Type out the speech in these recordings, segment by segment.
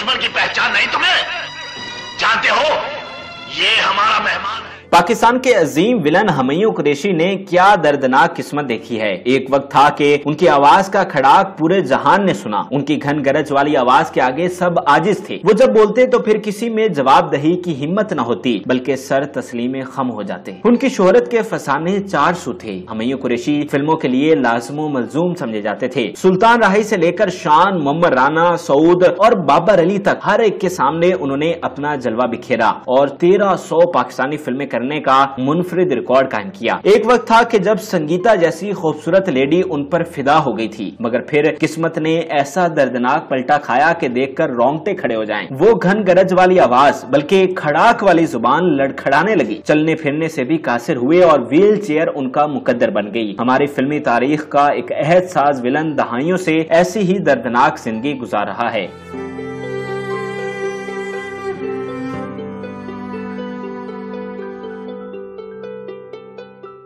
दुश्मन की पहचान नहीं तुम्हें? जानते हो ये हमारा मेहमान है। पाकिस्तान के अजीम विलन हुमायूं कुरैशी ने क्या दर्दनाक किस्मत देखी है। एक वक्त था कि उनकी आवाज का खड़ाक पूरे जहान ने सुना। उनकी घन गरज वाली आवाज के आगे सब आजिज थे। वो जब बोलते तो फिर किसी में जवाबदही की हिम्मत न होती, बल्कि सर तस्लीम खम हो जाते। उनकी शोहरत के फसाने 400 थे। हुमायूं कुरैशी फिल्मों के लिए लाज़िम मलजूम समझे जाते थे। सुल्तान राही से लेकर शान, मोहम्मद राना, सऊद और बाबर अली तक हर एक के सामने उन्होंने अपना जलवा बिखेरा और 1300 पाकिस्तानी फिल्में करने का मुनफरिद रिकॉर्ड कायम किया। एक वक्त था कि जब संगीता जैसी खूबसूरत लेडी उन पर फिदा हो गई थी, मगर फिर किस्मत ने ऐसा दर्दनाक पलटा खाया कि देखकर रोंगटे खड़े हो जाएं। वो घन गरज वाली आवाज बल्कि खड़ाक वाली जुबान लड़खड़ाने लगी। चलने फिरने से भी कासिर हुए और व्हील चेयर उनका मुकद्दर बन गई। हमारी फिल्मी तारीख का एक अहद साज विलन दहाइयों से ऐसी ही दर्दनाक जिंदगी गुजार रहा है।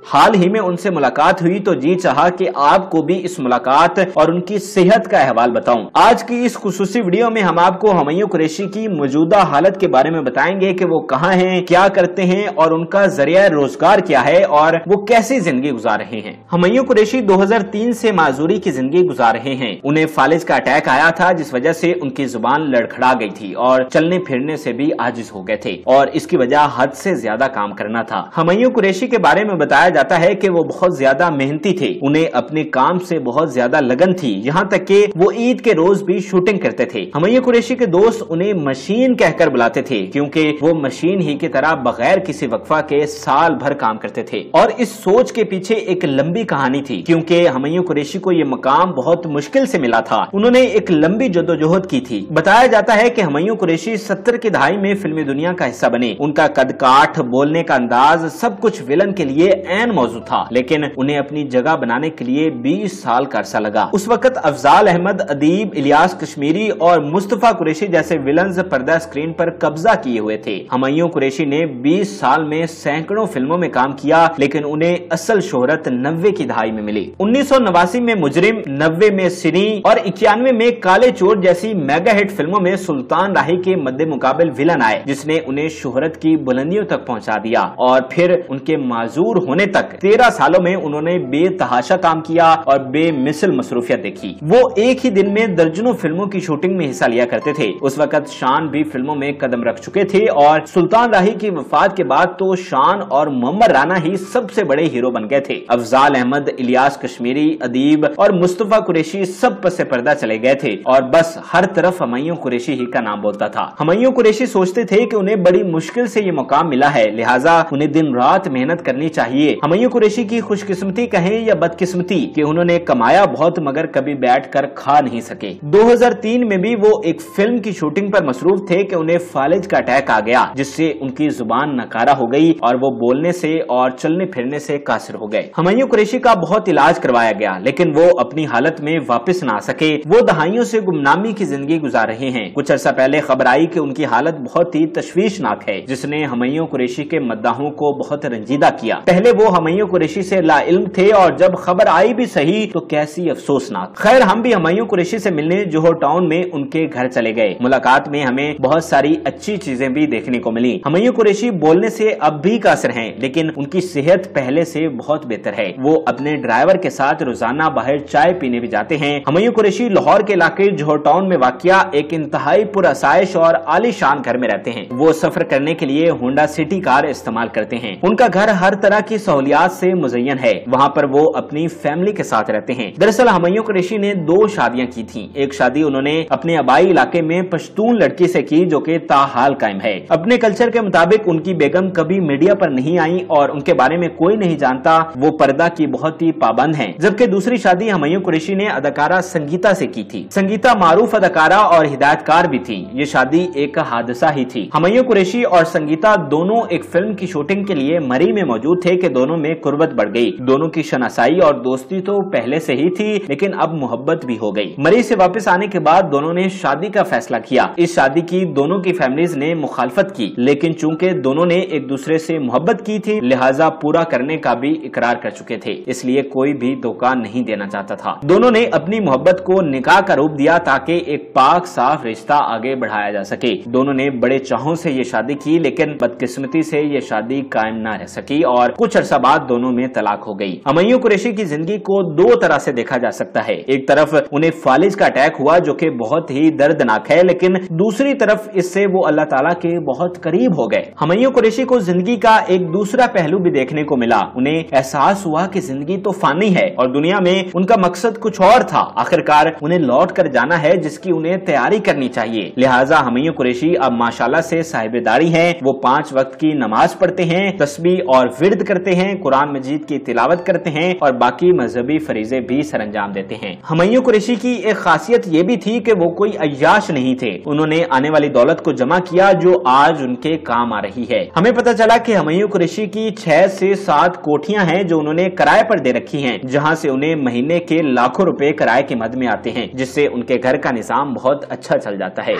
हाल ही में उनसे मुलाकात हुई तो जी चाहा कि आपको भी इस मुलाकात और उनकी सेहत का अहवाल बताऊं। आज की इस खुसूसी वीडियो में हम आपको हुमायूं कुरैशी की मौजूदा हालत के बारे में बताएंगे कि वो कहां हैं, क्या करते हैं और उनका जरिया रोजगार क्या है और वो कैसी जिंदगी गुजार रहे हैं। हुमायूं कुरैशी 2003 से माजूरी की जिंदगी गुजार रहे हैं। उन्हें फालिज का अटैक आया था, जिस वजह से उनकी जुबान लड़खड़ा गई थी और चलने फिरने से भी आजिज हो गए थे और इसकी वजह हद से ज्यादा काम करना था। हुमायूं कुरैशी के बारे में बताया जाता है कि वो बहुत ज्यादा मेहनती थे। उन्हें अपने काम से बहुत ज्यादा लगन थी, यहाँ तक कि वो ईद के रोज भी शूटिंग करते थे। हुमायूं कुरैशी के दोस्त उन्हें मशीन कहकर बुलाते थे, क्योंकि वो मशीन ही की तरह बगैर किसी वक्फा के साल भर काम करते थे। और इस सोच के पीछे एक लंबी कहानी थी, क्योंकि हुमायूं कुरैशी को ये मकाम बहुत मुश्किल से मिला था। उन्होंने एक लंबी जद्दोजहद की थी। बताया जाता है कि हुमायूं कुरैशी 70 की दहाई में फिल्मी दुनिया का हिस्सा बने। उनका कद काठ, बोलने का अंदाज, सब कुछ विलन के लिए ऐन मौजूद था, लेकिन उन्हें अपनी जगह बनाने के लिए 20 साल का अरसा लगा। उस वक्त अफजाल अहमद, अदीब, इलियास कश्मीरी और मुस्तफा कुरैशी जैसे विलन्स पर्दा स्क्रीन पर कब्जा किए हुए थे। हुमायूं कुरैशी ने 20 साल में सैकड़ों फिल्मों में काम किया, लेकिन उन्हें असल शोहरत 90 की दहाई में मिली। 1989 में मुजरिम, 90 में सिरी और 91 में काले चोर जैसी मेगा हिट फिल्मों में सुल्तान राही के मद्दे मुकाबिल विलन आए, जिसने उन्हें शोहरत की बुलंदियों तक पहुंचा दिया। और फिर उनके माजूर होने तक 13 सालों में उन्होंने बेतहाशा काम किया और बेमिसल मसरूफियत देखी। वो एक ही दिन में दर्जनों फिल्मों की शूटिंग में हिस्सा लिया करते थे। उस वक्त शान भी फिल्मों में कदम रख चुके थे और सुल्तान राही की वफात के बाद तो शान और मोहम्मद राना ही सबसे बड़े हीरो बन गए थे। अफजाल अहमद, इलियास कश्मीरी, अदीब और मुस्तफा कुरैशी सब पसे पर्दा चले गए थे और बस हर तरफ हुमायूं कुरैशी ही का नाम बोलता था। हुमायूं कुरैशी सोचते थे कि उन्हें बड़ी मुश्किल से ये मुकाम मिला है, लिहाजा उन्हें दिन रात मेहनत करनी चाहिए। हुमायूं कुरैशी की खुशकिस्मती कहें या बदकिस्मती कि उन्होंने कमाया बहुत मगर कभी बैठकर खा नहीं सके। 2003 में भी वो एक फिल्म की शूटिंग पर मसरूफ थे कि उन्हें फालिज का अटैक आ गया, जिससे उनकी जुबान नकारा हो गई और वो बोलने से और चलने फिरने से कासिर हो गए। हुमायूं कुरैशी का बहुत इलाज करवाया गया, लेकिन वो अपनी हालत में वापस ना आ सके। वो दहाइयों से गुमनामी की जिंदगी गुजार रहे हैं। कुछ अर्सा पहले खबर आई कि उनकी हालत बहुत ही तशवीशनाक है, जिसने हुमायूं कुरैशी के मद्दाहों को बहुत रंजीदा किया। पहले वो हुमायूं कुरैशी से लाइल्म थे और जब खबर आई भी सही तो कैसी अफसोसनाक। खैर, हम भी हुमायूं कुरैशी से मिलने जोहर टाउन में उनके घर चले गए। मुलाकात में हमें बहुत सारी अच्छी चीजें भी देखने को मिली। हुमायूं कुरैशी बोलने से अब भी कासिर हैं, लेकिन उनकी सेहत पहले से बहुत बेहतर है। वो अपने ड्राइवर के साथ रोजाना बाहर चाय पीने भी जाते हैं। हुमायूं कुरैशी लाहौर के इलाके जोहर टाउन में वाक़िया एक इंतहाई पुरअसाइश और आलीशान घर में रहते हैं। वो सफर करने के लिए होंडा सिटी कार इस्तेमाल करते हैं। उनका घर हर तरह की सहूलियात से मुज़य्यन है। वहाँ पर वो अपनी फैमिली के साथ रहते हैं। दरअसल हुमायूं कुरैशी ने 2 शादियां की थी। एक शादी उन्होंने अपने आबाई इलाके में पश्तून लड़की से की, जो कि ताहाल कायम है। अपने कल्चर के मुताबिक उनकी बेगम कभी मीडिया पर नहीं आई और उनके बारे में कोई नहीं जानता। वो पर्दा की बहुत ही पाबंद हैं। जबकि दूसरी शादी हुमायूं कुरैशी ने अदाकारा संगीता से की थी। संगीता मारूफ अदाकारा और हिदायतकार भी थी। ये शादी एक हादसा ही थी। हुमायूं कुरैशी और संगीता दोनों एक फिल्म की शूटिंग के लिए मरी में मौजूद थे कि दोनों दोनों में कुर्बत बढ़ गई। दोनों की शनासाई और दोस्ती तो पहले से ही थी, लेकिन अब मोहब्बत भी हो गई। मरीज से वापस आने के बाद दोनों ने शादी का फैसला किया। इस शादी की दोनों की फैमिलीज ने मुखालफत की, लेकिन चूंकि दोनों ने एक दूसरे से मोहब्बत की थी, लिहाजा पूरा करने का भी इकरार कर चुके थे, इसलिए कोई भी धोखा नहीं देना चाहता था। दोनों ने अपनी मोहब्बत को निकाह का रूप दिया ताकि एक पाक साफ रिश्ता आगे बढ़ाया जा सके। दोनों ने बड़े चाहों से ये शादी की, लेकिन बदकिस्मती से ये शादी कायम न रह सकी और कुछ अरसा बाद दोनों में तलाक हो गई। हमय्यो कुरैशी की जिंदगी को दो तरह से देखा जा सकता है। एक तरफ उन्हें फालिज का अटैक हुआ जो कि बहुत ही दर्दनाक है, लेकिन दूसरी तरफ इससे वो अल्लाह ताला के बहुत करीब हो गए। हमय्यो कुरैशी को जिंदगी का एक दूसरा पहलू भी देखने को मिला। उन्हें एहसास हुआ कि जिंदगी तो फानी है और दुनिया में उनका मकसद कुछ और था। आखिरकार उन्हें लौट कर जाना है, जिसकी उन्हें तैयारी करनी चाहिए। लिहाजा हमय्यो कुरैशी अब माशाल्लाह से साहिबेदारी हैं। वो 5 वक्त की नमाज पढ़ते हैं, तस्बीह और विर्द करते हैं, कुरान मजीद की तिलावत करते हैं और बाकी मजहबी फरीजे भी सरंजाम देते हैं। हमय्यो कुरैशी की एक खासियत ये भी थी कि वो कोई अय्याश नहीं थे। उन्होंने आने वाली दौलत को जमा किया जो आज उनके काम आ रही है। हमें पता चला कि हमय्यो कुरैशी की 6 से 7 कोठियां हैं जो उन्होंने किराए पर दे रखी हैं, जहां से उन्हें महीने के लाखों रुपए किराए के मद में आते हैं, जिससे उनके घर का निजाम बहुत अच्छा चल जाता है।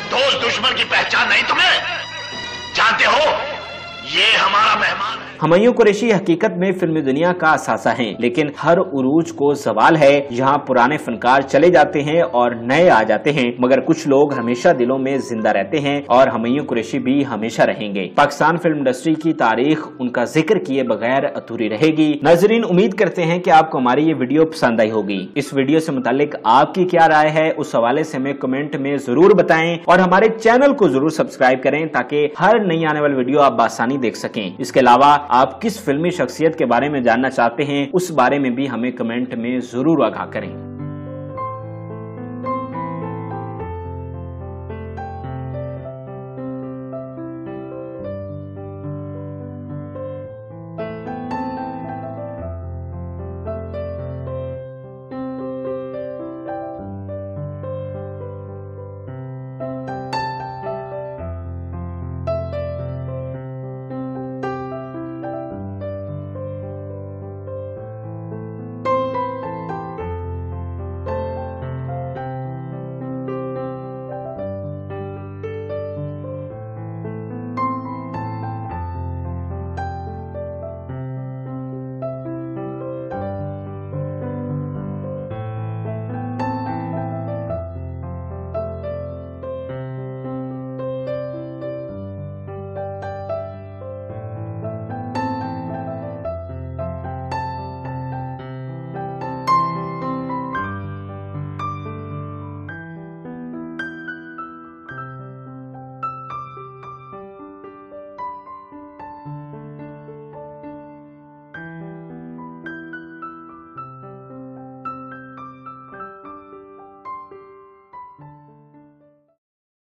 दोस्त दुश्मन की पहचान नहीं तुम्हें? जानते हो ये हमारा मेहमान है। हमय्यो कुरैशी हकीकत में फिल्मी दुनिया का असासा हैं, लेकिन हर उरूज को सवाल है। यहाँ पुराने फनकार चले जाते हैं और नए आ जाते हैं, मगर कुछ लोग हमेशा दिलों में जिंदा रहते हैं और हमय्यो कुरैशी भी हमेशा रहेंगे। पाकिस्तान फिल्म इंडस्ट्री की तारीख उनका जिक्र किए बगैर अधूरी रहेगी। नाजरीन, उम्मीद करते हैं कि आपको हमारी ये वीडियो पसंद आई होगी। इस वीडियो से मुतालिक आपकी क्या राय है, उस हवाले से हमें कमेंट में जरूर बताएं और हमारे चैनल को जरूर सब्सक्राइब करें ताकि हर नई आने वाली वीडियो आप आसानी देख सकें। इसके अलावा आप किस फिल्मी शख्सियत के बारे में जानना चाहते हैं, उस बारे में भी हमें कमेंट में जरूर आगाह करें।